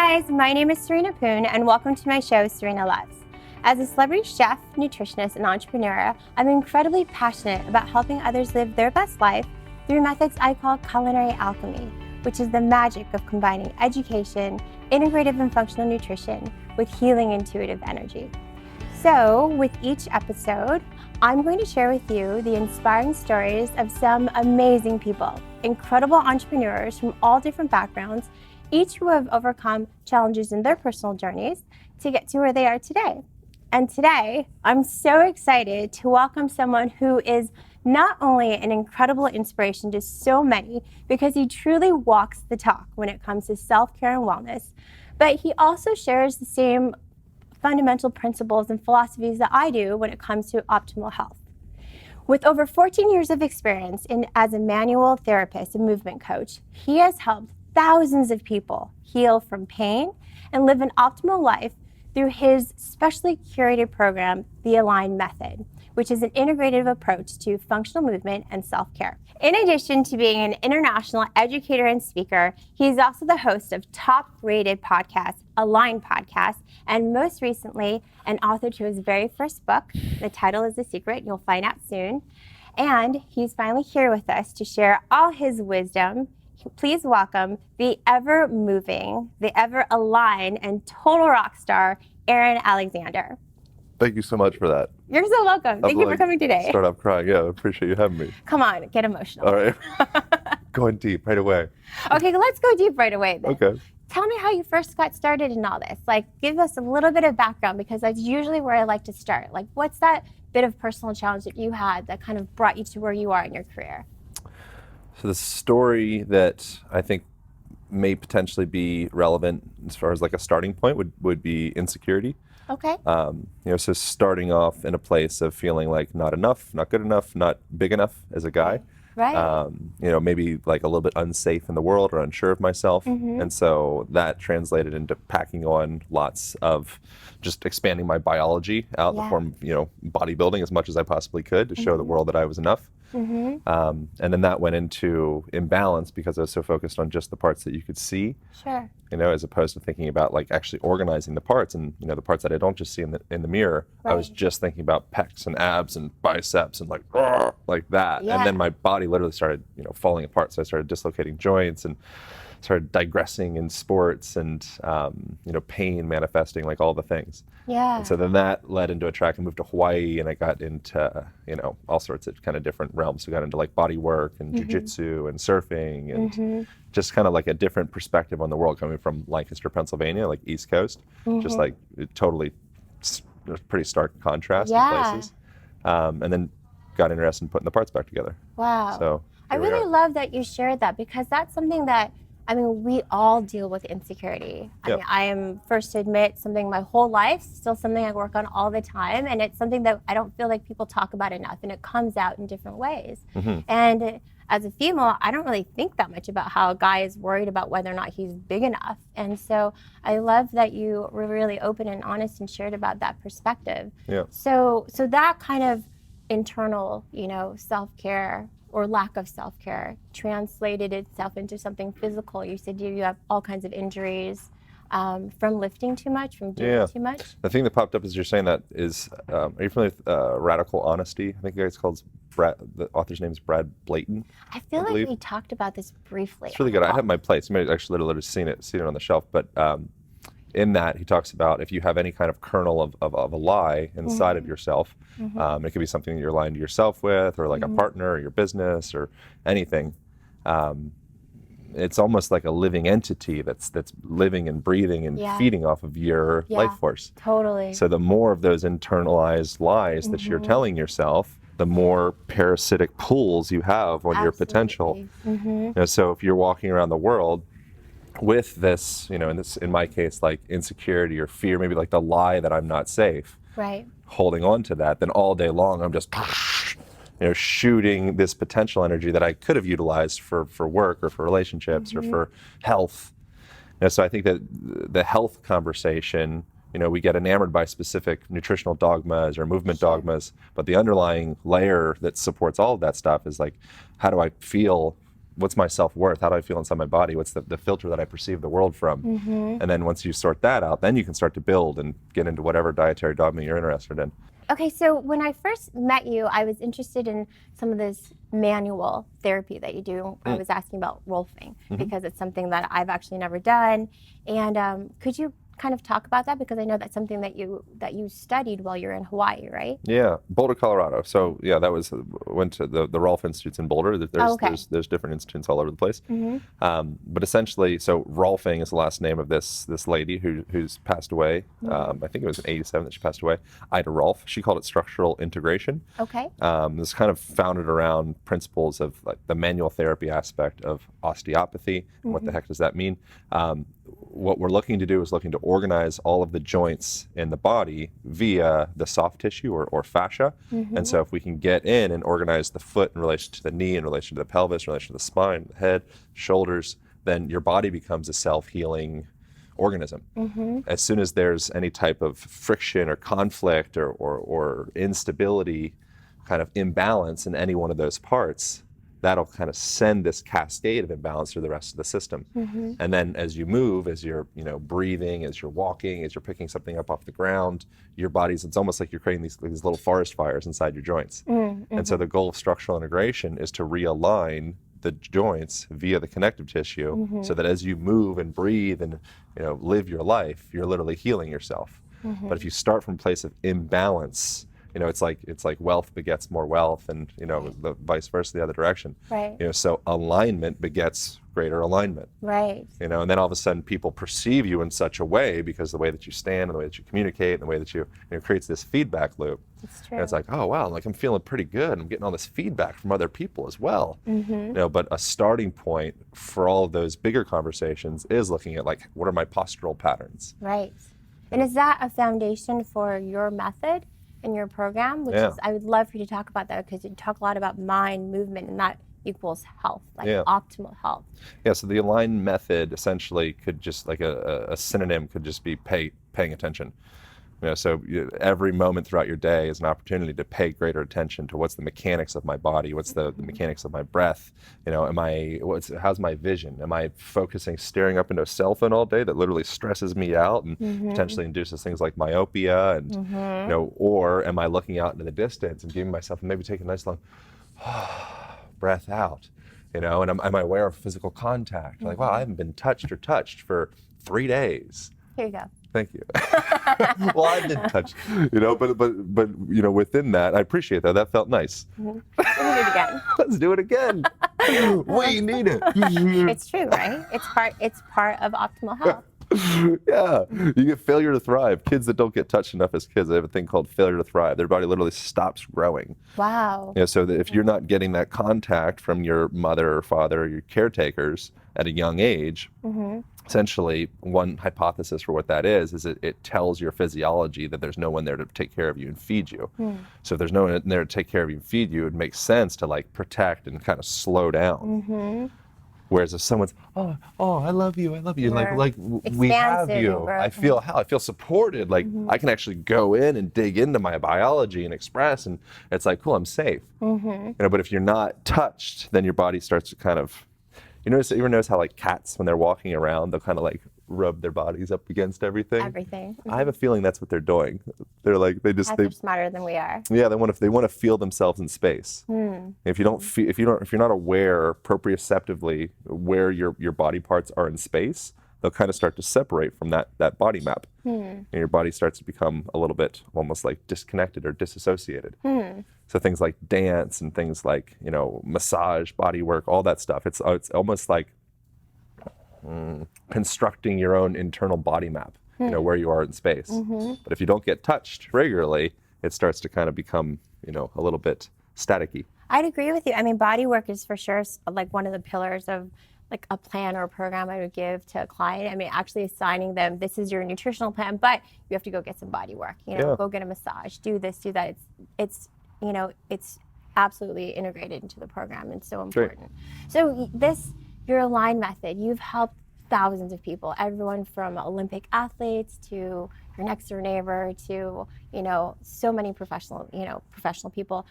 guys, my name is Serena Poon and welcome to my show, Serena Lies. As a celebrity chef, nutritionist, and entrepreneur, I'm incredibly passionate about helping others live their best life through methods I call culinary alchemy, which is the magic of combining education, integrative and functional nutrition with healing intuitive energy. So with each episode, I'm going to share with you the inspiring stories of some amazing people, incredible entrepreneurs from all different backgrounds, each who have overcome challenges in their personal journeys to get to where they are today. And today, I'm so excited to welcome someone who is not only an incredible inspiration to so many, because he truly walks the talk when it comes to self-care and wellness, but he also shares the same fundamental principles and philosophies that I do when it comes to optimal health. With over 14 years of experience as a manual therapist and movement coach, he has helped thousands of people heal from pain and live an optimal life through his specially curated program, The Align Method, which is an integrative approach to functional movement and self-care. In addition to being an international educator and speaker, he's also the host of top-rated podcast, Align Podcast, and most recently, an author to his very first book. The title is The Secret, you'll find out soon. And he's finally here with us to share all his wisdom. Please welcome the ever-moving, the ever-aligned, and total rock star, Aaron Alexander. Thank you so much for that. You're so welcome. Thank you for coming today. Start off crying. Yeah, I appreciate you having me. Come on, get emotional. All right. Going deep right away. Okay, let's go deep right away then. Okay. Tell me how you first got started in all this. Like, give us a little bit of background, because that's usually where I like to start. Like, what's that bit of personal challenge that you had that kind of brought you to where you are in your career? So the story that I think may potentially be relevant as far as like a starting point would be insecurity. Okay. So starting off in a place of feeling like not enough, not good enough, not big enough as a guy. Right. Maybe like a little bit unsafe in the world or unsure of myself. Mm-hmm. And so that translated into packing on lots of just expanding my biology out in the form of, bodybuilding as much as I possibly could to show the world that I was enough. Mm-hmm. And then that went into imbalance because I was so focused on just the parts that you could see. Sure. As opposed to thinking about like actually organizing the parts and, the parts that I don't just see in the mirror. Right. I was just thinking about pecs and abs and biceps and like that. Yeah. And then my body literally started, falling apart. So I started dislocating joints and started digressing in sports and, pain manifesting, like all the things. Yeah. And so then that led into a track. I moved to Hawaii and I got into, all sorts of kind of different realms. So I got into like body work and jujitsu and surfing and just kind of like a different perspective on the world coming from Lancaster, Pennsylvania, like East Coast, just like totally pretty stark contrast in places. And then got interested in putting the parts back together. Wow. So I really love that you shared that, because that's something that, we all deal with insecurity. I am first to admit something my whole life, still something I work on all the time, and it's something that I don't feel like people talk about enough, and it comes out in different ways. Mm-hmm. And as a female, I don't really think that much about how a guy is worried about whether or not he's big enough. And so I love that you were really open and honest and shared about that perspective. Yeah. So that kind of internal, self-care or lack of self-care translated itself into something physical. You said you have all kinds of injuries from lifting too much, from doing too much. The thing that popped up as you're saying that is, are you familiar with Radical Honesty? I think it's called, the author's name is Brad Blanton. I feel like we talked about this briefly. It's really good. I have my plates. You may have actually literally seen it on the shelf, but in that he talks about if you have any kind of kernel of a lie inside of yourself, it could be something that you're lying to yourself with, or like a partner or your business or anything. It's almost like a living entity that's living and breathing and feeding off of your life force. Totally. So the more of those internalized lies that you're telling yourself, the more parasitic pulls you have on your potential. So if you're walking around the world with this, in my case, like insecurity or fear, maybe like the lie that I'm not safe, right, holding on to that, then all day long I'm just shooting this potential energy that I could have utilized for work or for relationships or for health. So I think that the health conversation, we get enamored by specific nutritional dogmas or movement dogmas, but the underlying layer that supports all of that stuff is like, how do I feel what's my self-worth? How do I feel inside my body? What's the filter that I perceive the world from? And then once you sort that out, then you can start to build and get into whatever dietary dogma you're interested in. Okay, so when I first met you, I was interested in some of this manual therapy that you do. I was asking about rolfing because it's something that I've actually never done. And could you kind of talk about that, because I know that's something that you studied while you're in Hawaii, right? Yeah, Boulder, Colorado. So yeah, that was went to the Rolf Institutes in Boulder. There's different institutes all over the place. But essentially, so Rolfing is the last name of this lady who's passed away. I think it was in '87 that she passed away. Ida Rolf. She called it structural integration. Okay. This kind of founded around principles of like the manual therapy aspect of osteopathy. And what the heck does that mean? What we're looking to do is looking to organize all of the joints in the body via the soft tissue or fascia. And so if we can get in and organize the foot in relation to the knee, in relation to the pelvis, in relation to the spine, the head, shoulders, then your body becomes a self-healing organism. As soon as there's any type of friction or conflict or instability, kind of imbalance in any one of those parts, that'll kind of send this cascade of imbalance through the rest of the system. And then as you move, as you're breathing, as you're walking, as you're picking something up off the ground, your body's, it's almost like you're creating these little forest fires inside your joints. And so the goal of structural integration is to realign the joints via the connective tissue so that as you move and breathe and live your life, you're literally healing yourself. But if you start from a place of imbalance, it's like wealth begets more wealth, and the vice versa, the other direction. Right. So alignment begets greater alignment. Right. And then all of a sudden people perceive you in such a way because the way that you stand and the way that you communicate and the way that you creates this feedback loop. It's true. And it's like, oh wow, like I'm feeling pretty good. I'm getting all this feedback from other people as well. But a starting point for all of those bigger conversations is looking at like, what are my postural patterns? Right. And is that a foundation for your method in your program? Which is, I would love for you to talk about that, because you talk a lot about mind movement, and that equals health, like optimal health. Yeah, so the aligned method essentially could just, like a synonym could just be paying attention. So every moment throughout your day is an opportunity to pay greater attention to what's the mechanics of my body, what's the mechanics of my breath. How's my vision? Am I focusing, staring up into a cell phone all day that literally stresses me out and potentially induces things like myopia, and or am I looking out into the distance and giving myself, maybe take a nice long breath out, and am I aware of physical contact? Like, wow, I haven't been touched for 3 days. Here you go. Thank you. Well, I've been touched, but within that, I appreciate that. That felt nice. Let's do it again. Let's do it again. We need it. It's true, right? It's part of optimal health. Yeah, you get failure to thrive. Kids that don't get touched enough as kids, they have a thing called failure to thrive. Their body literally stops growing. Wow. So that if you're not getting that contact from your mother or father or your caretakers at a young age, essentially one hypothesis for what that is it tells your physiology that there's no one there to take care of you and feed you. So if there's no one there to take care of you and feed you, it makes sense to like protect and kind of slow down. Whereas if someone's, oh, I love you, like we have you, I feel supported, like I can actually go in and dig into my biology and express, and it's like, cool, I'm safe. But if you're not touched, then your body starts to kind of, you ever notice how like cats, when they're walking around, they'll kind of like rub their bodies up against everything? I have a feeling that's what they're doing. They're like, they're smarter than we are. Yeah, they want to feel themselves in space. If you're not aware proprioceptively where your body parts are in space, they'll kind of start to separate from that body map. And your body starts to become a little bit almost like disconnected or disassociated. So things like dance and things like, massage, body work, all that stuff, it's almost like constructing your own internal body map, where you are in space. But if you don't get touched regularly, it starts to kind of become, a little bit staticky. I'd agree with you. I mean, body work is for sure like one of the pillars of like a plan or a program I would give to a client. I mean, actually assigning them, this is your nutritional plan, but you have to go get some body work, go get a massage, do this, do that. It's absolutely integrated into the program and so important. So your Align method, you've helped thousands of people, everyone from Olympic athletes to your next door neighbor to, so many professional people.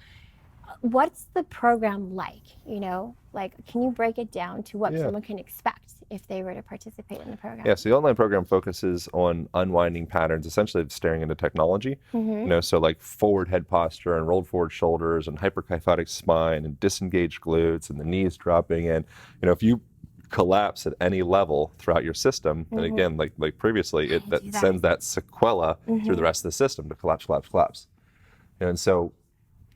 what's the program like? You know, like, can you break it down to what someone can expect if they were to participate in the program? Yeah, so the online program focuses on unwinding patterns, essentially of staring into technology. You know, so like forward head posture and rolled forward shoulders and hyperkyphotic spine and disengaged glutes and the knees dropping in. You know, if you collapse at any level throughout your system, and again, like previously, it sends that sequela through the rest of the system to collapse, collapse, collapse. And so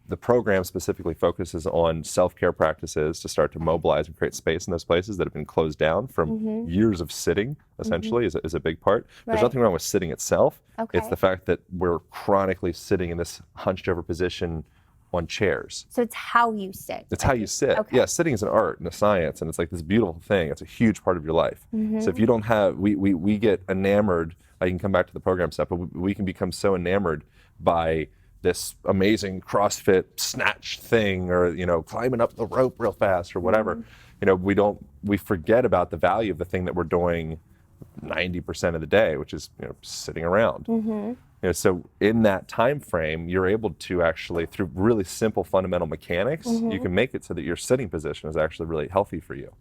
the program specifically focuses on self-care practices to start to mobilize and create space in those places that have been closed down from years of sitting, essentially, is a big part. There's nothing wrong with sitting itself. It's the fact that we're chronically sitting in this hunched over position on chairs. So it's how you sit. It's how you sit. Yeah, sitting is an art and a science, and it's like this beautiful thing. It's a huge part of your life. So if you don't have, we get enamored, I can come back to the program stuff, but we can become so enamored by this amazing CrossFit snatch thing, or, you know, climbing up the rope real fast or whatever. You know, we forget about the value of the thing that we're doing 90% of the day, which is, you know, sitting around. You know, so in that time frame, you're able to actually, through really simple fundamental mechanics, you can make it so that your sitting position is actually really healthy for you.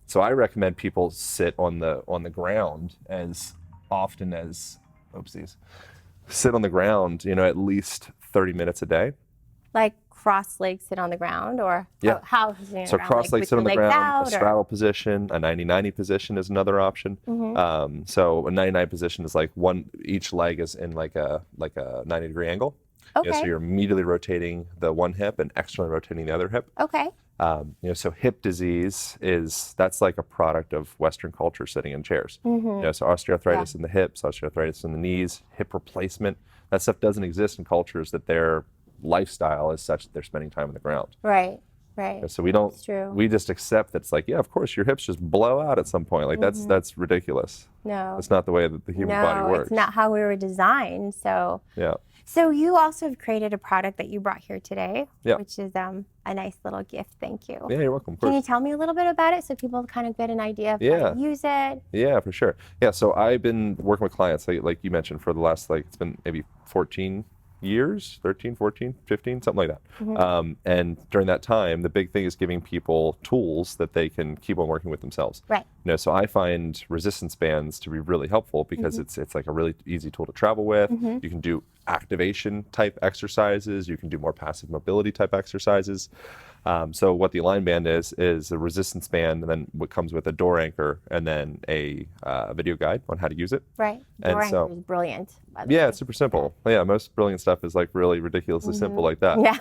So I recommend people sit on the ground as often as, sit on the ground, you know, at least 30 minutes a day. Like cross-legged sit on the ground, or how so cross-legged sit on the ground, a straddle position, a 90-90 position is another option. So a 90-90 position is like each leg is in like a 90-degree angle. You know, so you're immediately rotating the one hip and externally rotating the other hip. You know, so hip disease that's like a product of Western culture, sitting in chairs. You know, so osteoarthritis in the hips, osteoarthritis in the knees, hip replacement, that stuff doesn't exist in cultures that their lifestyle is such that they're spending time on the ground. Right. You know, so we just accept that it's like, yeah, of course your hips just blow out at some point. Like that's ridiculous. No. It's not the way that the human body works. It's not how we were designed. So So you also have created a product that you brought here today, which is a nice little gift. Thank you. Yeah, you're welcome. Can you tell me a little bit about it so people kind of get an idea of how to use it? Yeah, for sure. Yeah, so I've been working with clients, like you mentioned, for the last, it's been maybe 14 years, 13, 14, 15, something like that. And during that time, the big thing is giving people tools that they can keep on working with themselves. Right. You know, so I find resistance bands to be really helpful because it's like a really easy tool to travel with. You can do activation type exercises. You can do more passive mobility type exercises. So what the Align Band is a resistance band, and then what comes with a door anchor, and then a video guide on how to use it. Right. Door anchor is brilliant. Yeah, it's super simple. Yeah, most brilliant stuff is like really ridiculously simple like that. Yeah.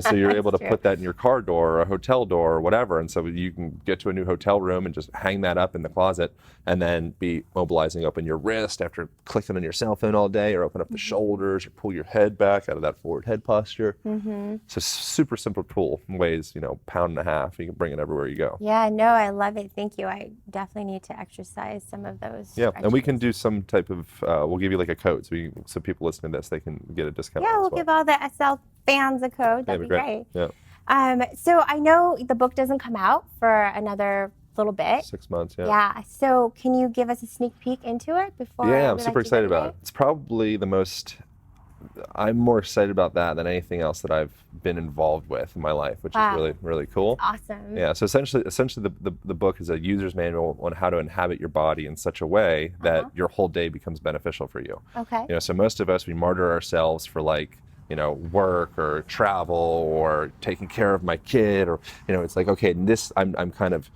So you're able to put that in your car door or a hotel door or whatever, and so you can get to a new hotel room and just hang that up in the closet, and then be mobilizing open your wrist after clicking on your cell phone all day, or open up the shoulders, or pull your head back out of that forward head posture. So super simple tool. Weighs, you know, pound and a half. You can bring it everywhere you go. Yeah, no, I love it. Thank you. I definitely need to exercise some of those. Yeah, and we can do some type of, we'll give you like a code, so people listening to this, they can get a discount. Yeah, we'll give all the SL fans a code. That'd be great. Yeah. So I know the book doesn't come out for another little bit. 6 months, Yeah. So can you give us a sneak peek into it before? Yeah, I'm super excited about it. It's probably I'm more excited about that than anything else that I've been involved with in my life, which is really, really cool. Awesome. Yeah, so essentially the book is a user's manual on how to inhabit your body in such a way that your whole day becomes beneficial for you. Okay. You know, so most of us, we martyr ourselves for work or travel or taking care of my kid, or, you know, it's like, okay, I'm kind of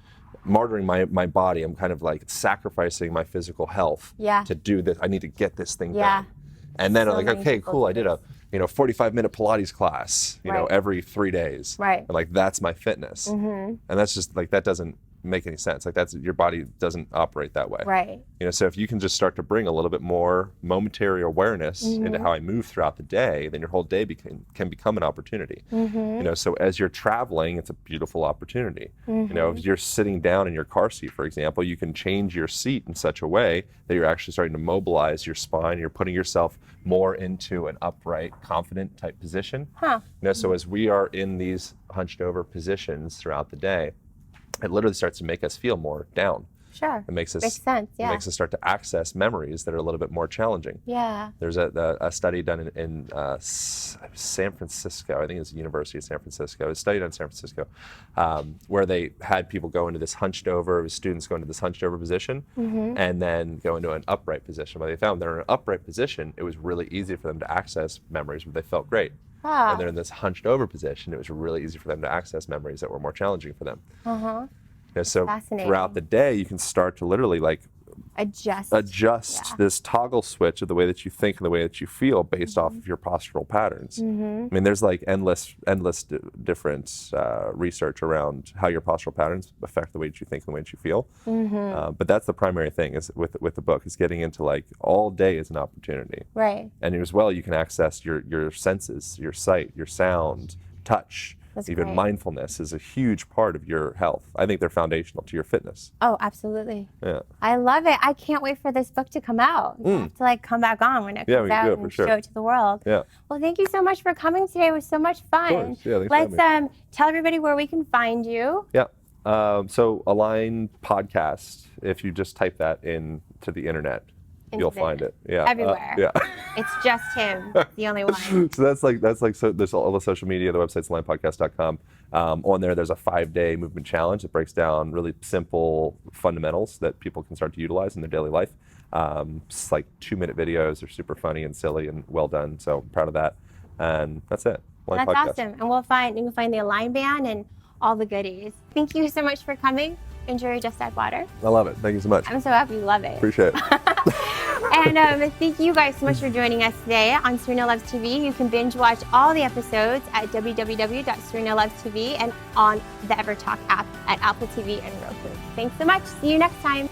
martyring my body. I'm kind of like sacrificing my physical health to do this. I need to get this thing done. And then I'm like, okay, cool, I did a 45-minute Pilates class, you know, every 3 days. Right. And that's my fitness. And that's just that doesn't make any sense. Your body doesn't operate that way. Right. You know, so if you can just start to bring a little bit more momentary awareness into how I move throughout the day, then your whole day can become an opportunity. You know, so as you're traveling, it's a beautiful opportunity. You know, if you're sitting down in your car seat, for example, you can change your seat in such a way that you're actually starting to mobilize your spine. You're putting yourself more into an upright, confident type position. You know, so as we are in these hunched over positions throughout the day, it literally starts to make us feel more down. Sure. It makes us sense. Yeah. It makes us start to access memories that are a little bit more challenging. Yeah. There's a study done in San Francisco. I think it's the University of San Francisco. It's a study done in San Francisco where they had people go into this hunched over, students go into this hunched over position and then go into an upright position. What they found, they're in an upright position, it was really easy for them to access memories where they felt great. When they're in this hunched over position, it was really easy for them to access memories that were more challenging for them. So throughout the day, you can start to literally like adjust this toggle switch of the way that you think and the way that you feel based off of your postural patterns. I mean, there's like endless different research around how your postural patterns affect the way that you think and the way that you feel. But that's the primary thing is with the book is getting into like all day is an opportunity. Right. And as well, you can access your senses, your sight, your sound, touch. That's Even great. Mindfulness is a huge part of your health. I think they're foundational to your fitness. Oh, absolutely. Yeah. I love it. I can't wait for this book to come out. You have to like come back on when it comes out and show it to the world. Yeah. Well, thank you so much for coming today. It was so much fun. Of course. Yeah, thanks Let's tell everybody where we can find you. Yeah. So Align Podcast, if you just type that into the internet, you'll find it. Yeah. Everywhere. Yeah. It's just him, the only one. So that's like so there's all the social media, the website's alignpodcast.com. On there, there's a 5-day movement challenge that breaks down really simple fundamentals that people can start to utilize in their daily life. It's like 2-minute videos. They're super funny and silly and well done. So I'm proud of that. And that's it. That's awesome. And you can find the Align Band and all the goodies. Thank you so much for coming. Enjoy your Just Add Water. I love it. Thank you so much. I'm so happy you love it. Appreciate it. And thank you guys so much for joining us today on Serena Loves TV. You can binge watch all the episodes at www.serenaloves.tv and on the EverTalk app at Apple TV and Roku. Thanks so much. See you next time.